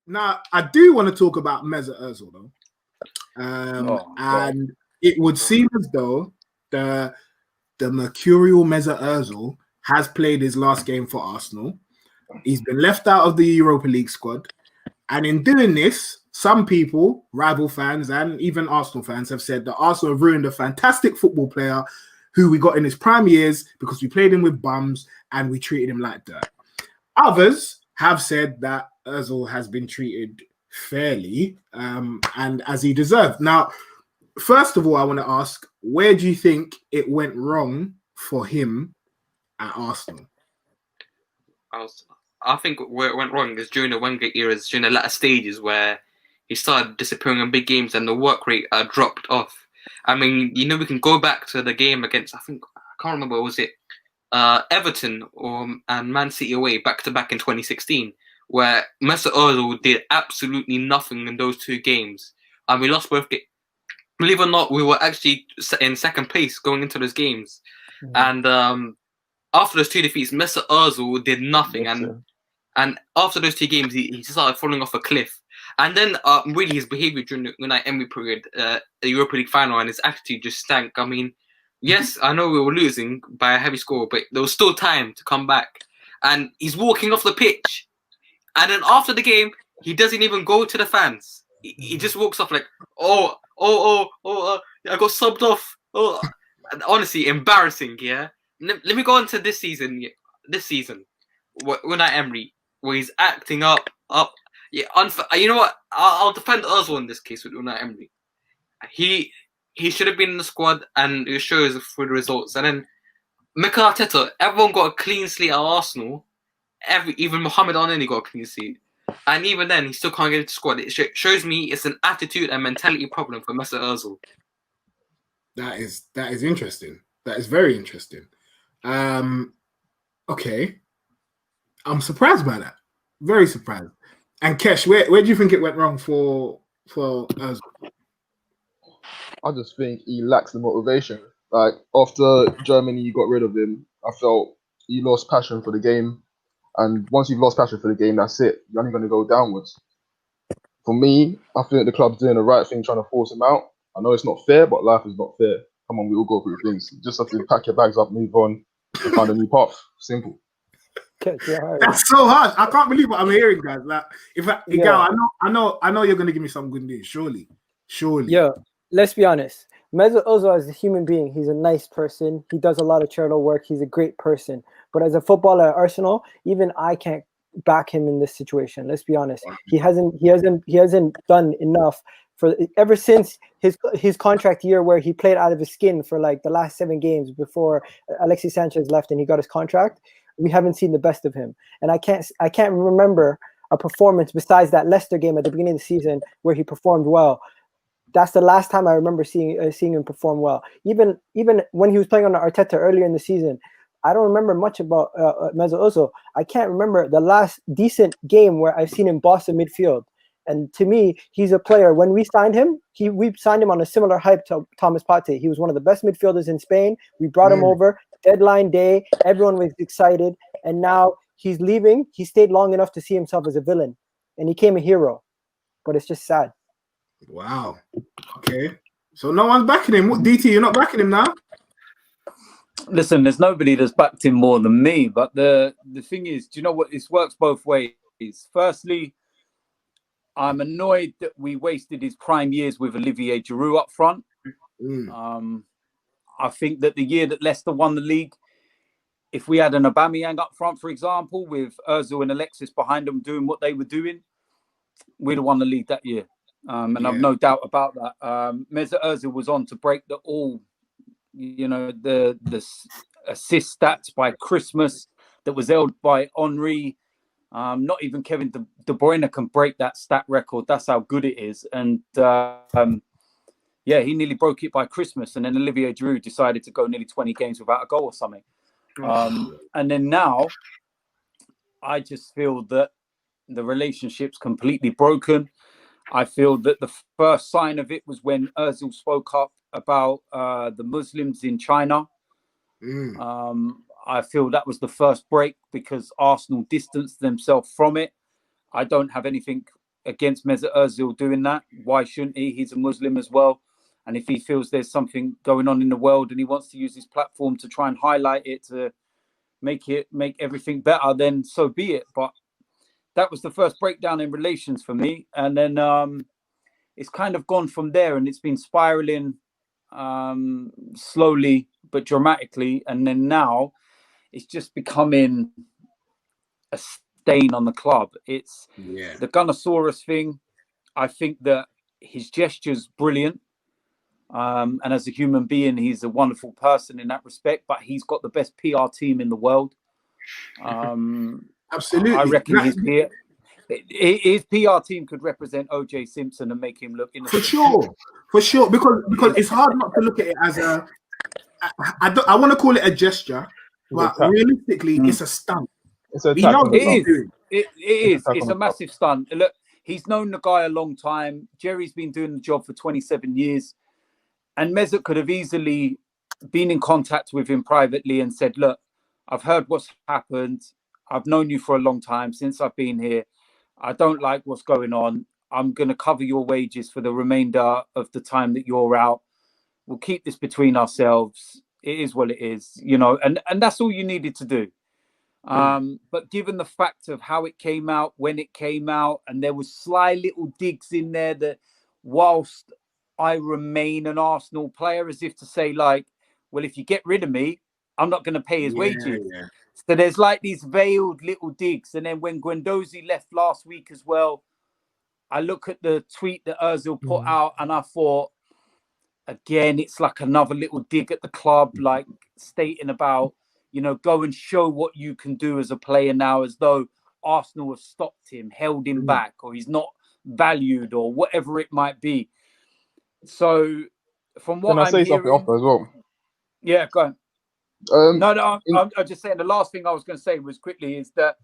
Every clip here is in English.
Now, I do want to talk about Mesut Ozil, though. And it would seem as though the mercurial Mesut Ozil has played his last game for Arsenal. He's been left out of the Europa League squad. And in doing this, some people, rival fans and even Arsenal fans, have said that Arsenal have ruined a fantastic football player who we got in his prime years because we played him with bums and we treated him like dirt. Others have said that Ozil has been treated fairly and as he deserved. Now, first of all, I want to ask, where do you think it went wrong for him at Arsenal? I think where it went wrong is during the Wenger eras, during the latter stages where he started disappearing in big games and the work rate dropped off. I mean, we can go back to the game against, I can't remember, was it Everton and Man City away back-to-back in 2016, where Mesut Ozil did absolutely nothing in those two games. And we lost both games. Believe it or not, we were actually in second place going into those games. Mm-hmm. And after those two defeats, Mesut Ozil did nothing. And after those two games, he started falling off a cliff. And then really his behaviour during the Unai Emery period, the Europa League final, and his attitude just stank. I mean, yes, I know we were losing by a heavy score, but there was still time to come back. And he's walking off the pitch. And then after the game, he doesn't even go to the fans. He just walks off like, I got subbed off. Oh, honestly, embarrassing, yeah? Let me go on to this season, Unai Emery, where he's acting up. Yeah, you know what? I'll defend Ozil in this case with Unai Emery. He should have been in the squad, and it shows through the results. And then Mikel Arteta, everyone got a clean slate at Arsenal. Even Mohamed Elneny got a clean slate. And even then, he still can't get into the squad. It shows me it's an attitude and mentality problem for Mesut Ozil. That is interesting. That is very interesting. Okay. I'm surprised by that. Very surprised. And Kesh, where do you think it went wrong for Ozil? I just think he lacks the motivation. Like, after Germany got rid of him, I felt he lost passion for the game. And once you've lost passion for the game, that's it. You're only going to go downwards. For me, I think the club's doing the right thing, trying to force him out. I know it's not fair, but life is not fair. Come on, we all go through things. You just have to pack your bags up, move on, and find a new path. Simple. That's so hard. I can't believe what I'm hearing, guys. Like, I know you're going to give me some good news. Surely. Yeah. Let's be honest. Mesut Ozil as a human being, he's a nice person. He does a lot of charitable work. He's a great person. But as a footballer at Arsenal, even I can't back him in this situation. Let's be honest. He hasn't done enough for ever since his contract year where he played out of his skin for like the last 7 games before Alexis Sanchez left and he got his contract. We haven't seen the best of him. And I can't remember a performance besides that Leicester game at the beginning of the season where he performed well. That's the last time I remember seeing him perform well. Even when he was playing under Arteta earlier in the season, I don't remember much about Mesut Ozil. I can't remember the last decent game where I've seen him boss the midfield. And to me, he's a player. When we signed him, we signed him on a similar hype to Thomas Partey. He was one of the best midfielders in Spain. We brought him over. Deadline day, everyone was excited. And now he's leaving. He stayed long enough to see himself as a villain. And he became a hero. But it's just sad. Wow. Okay. So no one's backing him. What, DT, you're not backing him now? Listen, there's nobody that's backed him more than me. But the thing is, do you know what? This works both ways. Firstly, I'm annoyed that we wasted his prime years with Olivier Giroud up front. I think that the year that Leicester won the league, if we had an Aubameyang up front, for example, with Ozil and Alexis behind them doing what they were doing, we'd have won the league that year. And I've no doubt about that. Mesut Ozil was on to break the assist stats by Christmas that was held by Henry. Not even Kevin De Bruyne can break that stat record. That's how good it is. And he nearly broke it by Christmas. And then Olivier Giroud decided to go nearly 20 games without a goal or something. And then now, I just feel that the relationship's completely broken. I feel that the first sign of it was when Ozil spoke up about the Muslims in China. I feel that was the first break because Arsenal distanced themselves from it. I don't have anything against Mesut Ozil doing that. Why shouldn't he? He's a Muslim as well. And if he feels there's something going on in the world and he wants to use his platform to try and highlight it, to make everything better, then so be it. But that was the first breakdown in relations for me. And then it's kind of gone from there, and it's been spiraling slowly but dramatically. And then now it's just becoming a stain on the club. It's the Gunnosaurus thing. I think that his gesture's brilliant. And as a human being, he's a wonderful person in that respect, but he's got the best PR team in the world. Absolutely. I reckon his PR team could represent OJ Simpson and make him look innocent. For sure. Because it's hard not to look at it as I want to call it a gesture, but realistically, it's a stunt. It's a stunt. It is. It's a massive stunt. Look, he's known the guy a long time. Jerry's been doing the job for 27 years. And Mesut could have easily been in contact with him privately and said, look, I've heard what's happened. I've known you for a long time since I've been here. I don't like what's going on. I'm going to cover your wages for the remainder of the time that you're out. We'll keep this between ourselves. It is what it is, you know, and that's all you needed to do. But given the fact of how it came out, when it came out, and there was sly little digs in there that whilst I remain an Arsenal player, as if to say, like, well, if you get rid of me, I'm not going to pay his wages. Yeah. So there's like these veiled little digs. And then when Guendouzi left last week as well, I look at the tweet that Ozil put out and I thought, again, it's like another little dig at the club, like stating about, you know, go and show what you can do as a player now, as though Arsenal have stopped him, held him back, or he's not valued, or whatever it might be. So, from what I'm hearing, something off as well? Yeah, go on. I'm just saying the last thing I was going to say was quickly is that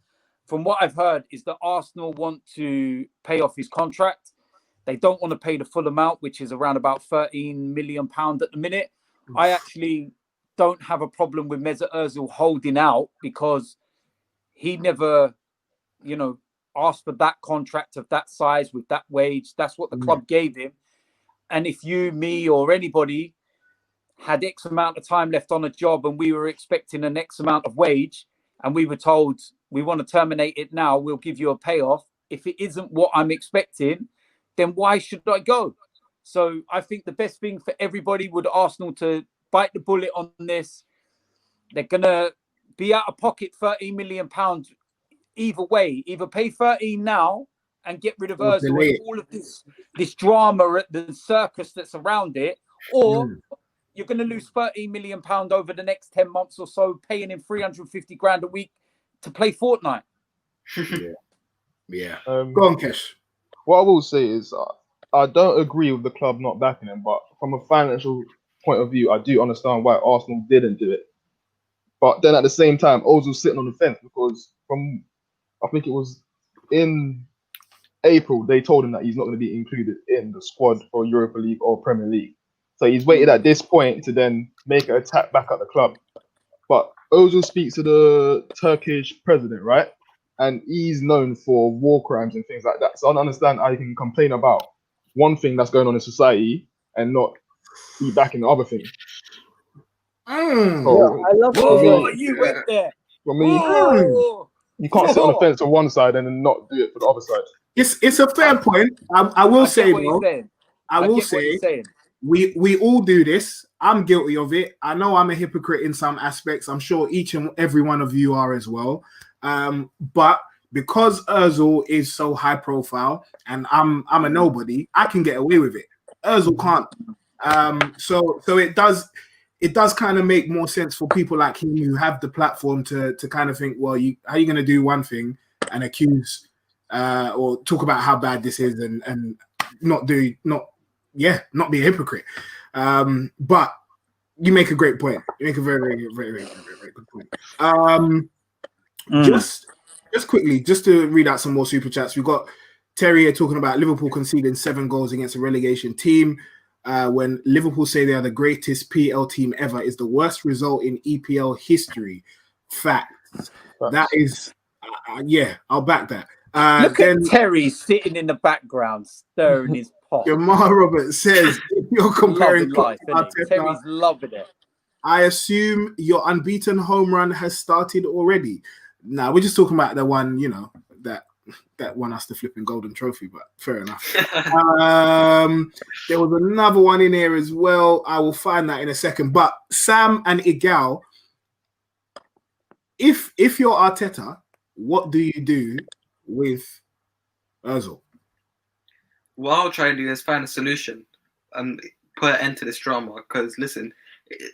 from what I've heard is that Arsenal want to pay off his contract. They don't want to pay the full amount, which is around about £13 million at the minute. I actually don't have a problem with Mesut Ozil holding out because he never, you know, asked for that contract of that size with that wage. That's what the club gave him. And if you, me, or anybody had X amount of time left on a job and we were expecting an X amount of wage and we were told we want to terminate it now, we'll give you a payoff. If it isn't what I'm expecting, then why should I go? So I think the best thing for everybody would Arsenal to bite the bullet on this. They're going to be out of pocket £13 million either way. Either pay 13 now and get rid of Ozil and all of this drama, the circus that's around it, or you're going to lose £13 million over the next 10 months or so, paying him 350 grand a week to play Fortnite. Yeah. Go on, Kesh. What I will say is I don't agree with the club not backing him, but from a financial point of view, I do understand why Arsenal didn't do it. But then at the same time, Ozil's sitting on the fence because from, I think it was in April, they told him that he's not going to be included in the squad for Europa League or Premier League. So he's waited at this point to then make an attack back at the club. But Ozil speaks to the Turkish president, right? And he's known for war crimes and things like that. So I don't understand how you can complain about one thing that's going on in society and not be back in the other thing. I love Ozil. You went there. For me, you can't sit on the fence on one side and then not do it for the other side. It's a fair point. I will say, though, I will say, we all do this. I'm guilty of it. I know I'm a hypocrite in some aspects. I'm sure each and every one of you are as well. But because Ozil is so high profile and I'm a nobody, I can get away with it. Ozil can't. So it does kind of make more sense for people like him who have the platform to kind of think, well, how are you going to do one thing and accuse or talk about how bad this is and not be a hypocrite. But you make a great point. You make a very, very, very, very, very, very good point. Just quickly, just to read out some more super chats. We've got Terry here talking about Liverpool conceding 7 goals against a relegation team. When Liverpool say they are the greatest PL team ever, is the worst result in EPL history. Facts. That is, I'll back that. Look Then at Terry sitting in the background, stirring his pot. Jamal Roberts says, if you're comparing Loving life, Klopp isn't to he? Arteta, Terry's loving it. I assume your unbeaten home run has started already. Now, we're just talking about the one, that won us the flipping golden trophy, but fair enough. There was another one in here as well. I will find that in a second. But Sam and Igal, if you're Arteta, what do you do with Ozil? What I'll try and do is find a solution and put an end to this drama. Because listen,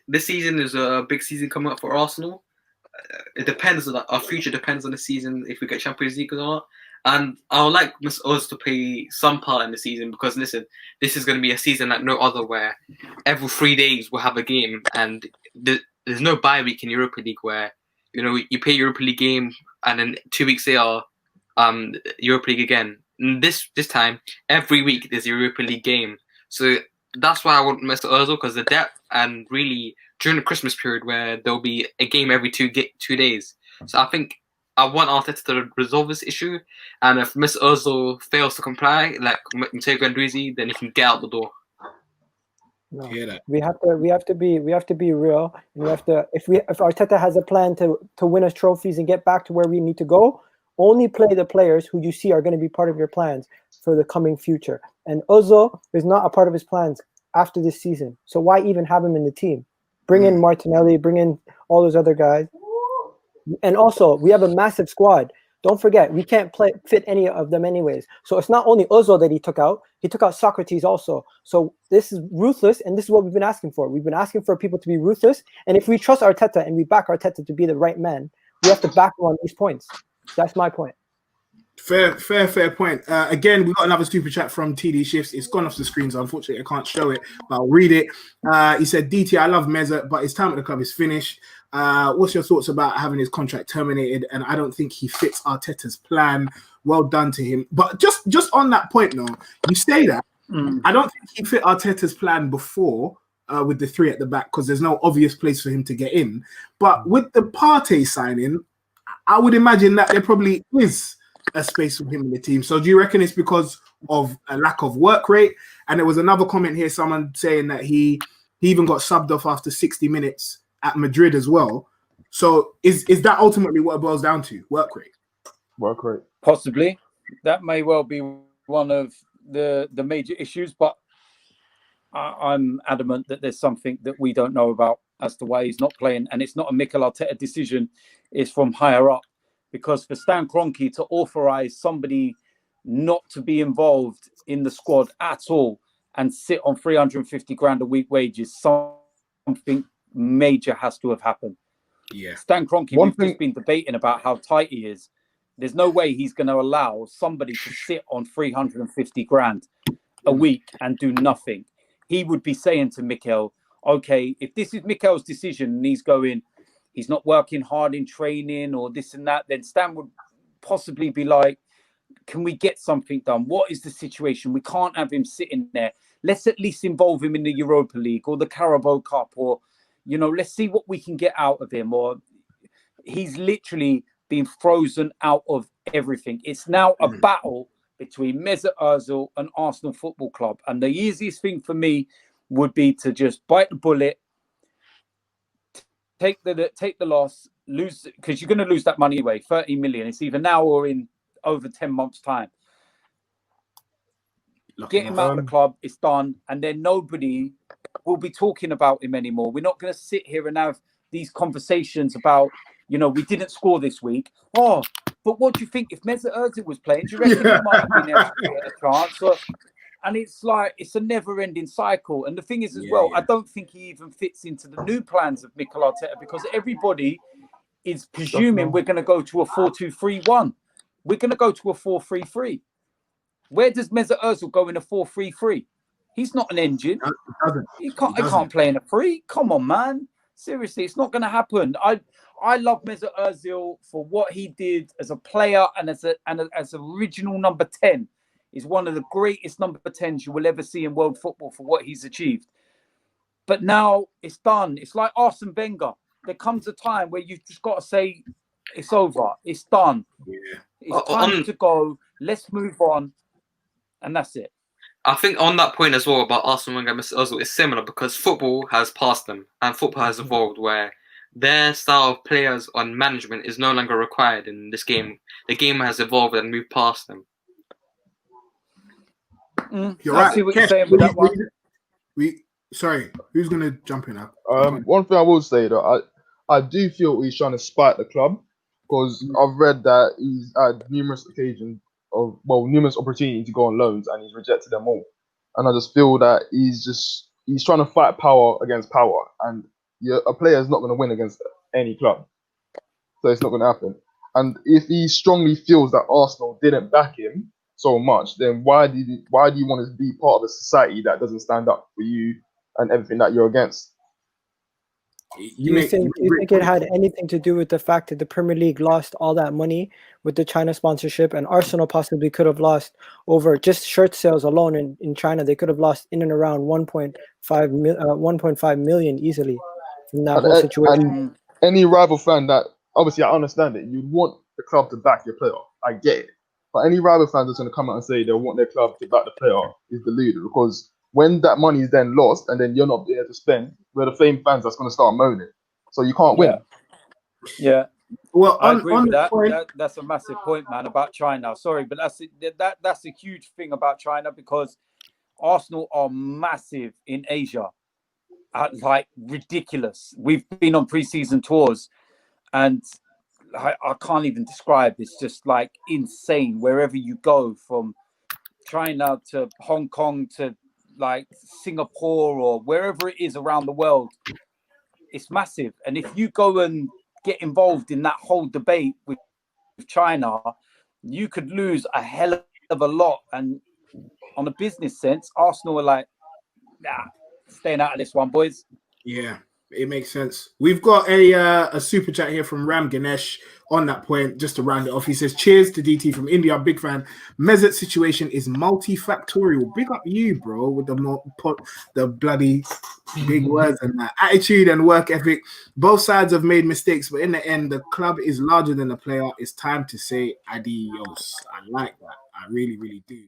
this season is a big season coming up for Arsenal. It depends on our future. Depends on the season if we get Champions League or not. And I would like Miss Oz to play some part in the season because listen, this is going to be a season like no other, where every 3 days we'll have a game, and there's no bye week in Europa League where you play Europa League game and then 2 weeks later, Europa League again. And this time, every week there's a Europa League game. So that's why I want Mr. Ozil, because the depth, and really during the Christmas period where there'll be a game every 2 days. So I think I want Arteta to resolve this issue, and if Mr. Ozil fails to comply, like Matteo Guendouzi, then he can get out the door. No. Hear that? We have to be real, and we have to if Arteta has a plan to win us trophies and get back to where we need to go, only play the players who you see are going to be part of your plans for the coming future. And Ozil is not a part of his plans after this season. So why even have him in the team? Bring in Martinelli, bring in all those other guys. And also, we have a massive squad. Don't forget, we can't fit any of them anyways. So it's not only Ozil that he took out Socrates also. So this is ruthless, and this is what we've been asking for. We've been asking for people to be ruthless. And if we trust Arteta and we back Arteta to be the right man, we have to back him on these points. That's my point. Fair point. Again, we got another super chat from TD Shifts. It's gone off the screen, so unfortunately I can't show it, but I'll read it. He said, DT, I love Meza, but his time at the club is finished. What's your thoughts about having his contract terminated? And I don't think he fits Arteta's plan. Well done to him. But just on that point, though, you say that. I don't think he fit Arteta's plan before with the 3 at the back, because there's no obvious place for him to get in. But with the Partey signing, I would imagine that there probably is a space for him in the team. So do you reckon it's because of a lack of work rate? And there was another comment here, someone saying that he even got subbed off after 60 minutes at Madrid as well. So is that ultimately what it boils down to? Work rate? Work rate. Possibly. That may well be one of the major issues, but I'm adamant that there's something that we don't know about as to why he's not playing. And it's not a Mikel Arteta decision. It's from higher up. Because for Stan Kroenke to authorise somebody not to be involved in the squad at all and sit on 350 grand a week wages, something major has to have happened. Yeah. Stan Kroenke, we've just been debating about how tight he is. There's no way he's going to allow somebody to sit on 350 grand a week and do nothing. He would be saying to Mikel, okay, if this is Mikel's decision and he's not working hard in training or this and that, then Stan would possibly be like, can we get something done? What is the situation? We can't have him sitting there. Let's at least involve him in the Europa League or the Carabao Cup, or, let's see what we can get out of him. Or he's literally been frozen out of everything. It's now a battle between Mesut Ozil and Arsenal Football Club. And the easiest thing for me would be to just bite the bullet, take the loss, lose, because you're going to lose that money anyway, 30 million. It's either now or in over 10 months' time. Get him out of the club, it's done, and then nobody will be talking about him anymore. We're not going to sit here and have these conversations about, we didn't score this week. Oh, but what do you think if Mesut Ozil was playing? Do you reckon he might have been able to get a chance? And it's like, it's a never-ending cycle. And the thing is I don't think he even fits into the new plans of Mikel Arteta, because everybody is presuming we're going to go to a 4-2-3-1. We're going to go to a 4-3-3. Where does Mesut Ozil go in a 4-3-3? He's not an engine. He can't play in a 3. Come on, man. Seriously, it's not going to happen. I love Mesut Ozil for what he did as a player and as original number 10. He's one of the greatest number 10s you will ever see in world football for what he's achieved. But now it's done. It's like Arsene Wenger. There comes a time where you've just got to say, It's over. It's done. Yeah. It's time to go. Let's move on, and that's it. I think on that point as well about Arsenal and Mr. Ozil is similar because football has passed them and football has evolved where their style of players on management is no longer required in this game. The game has evolved and moved past them. You're I right. see what Kev, you're saying with that one. Sorry, who's gonna jump in now? One thing I will say though, I do feel he's trying to spite the club because I've read that he's had numerous occasions numerous opportunities to go on loans and he's rejected them all. And I just feel that he's trying to fight power against power, and a player is not going to win against any club, so it's not going to happen. And if he strongly feels that Arsenal didn't back him so much, then why do you want to be part of a society that doesn't stand up for you and everything that you're against? Do you think it had anything to do with the fact that the Premier League lost all that money with the China sponsorship, and Arsenal possibly could have lost over just shirt sales alone in China? They could have lost in and around 1.5 million easily from that whole situation. And any rival fan that, obviously I understand it, you want the club to back your player. I get it. But any rival fan that's going to come out and say they want their club to back the player is deluded, because when that money is then lost and then you're not able to spend, we're the same fans that's going to start moaning. So you can't win. Yeah. Well, I agree with that. That's a massive point, man, about China. Sorry, but that's a huge thing about China, because Arsenal are massive in Asia. Like ridiculous. We've been on pre-season tours and I can't even describe. It's just like insane wherever you go, from China to Hong Kong to like Singapore or wherever it is around the world. It's massive. And if you go and get involved in that whole debate with China, you could lose a hell of a lot. And on a business sense, Arsenal are like, nah, staying out of this one, boys. Yeah, it makes sense. We've got a super chat here from Ram Ganesh on that point, just to round it off. He says, cheers to DT from India, big fan. Mesut's situation is multifactorial. Big up you, bro, with the bloody big words and that. Attitude and work ethic. Both sides have made mistakes, but in the end, the club is larger than the player. It's time to say adios. I like that. I really, really do.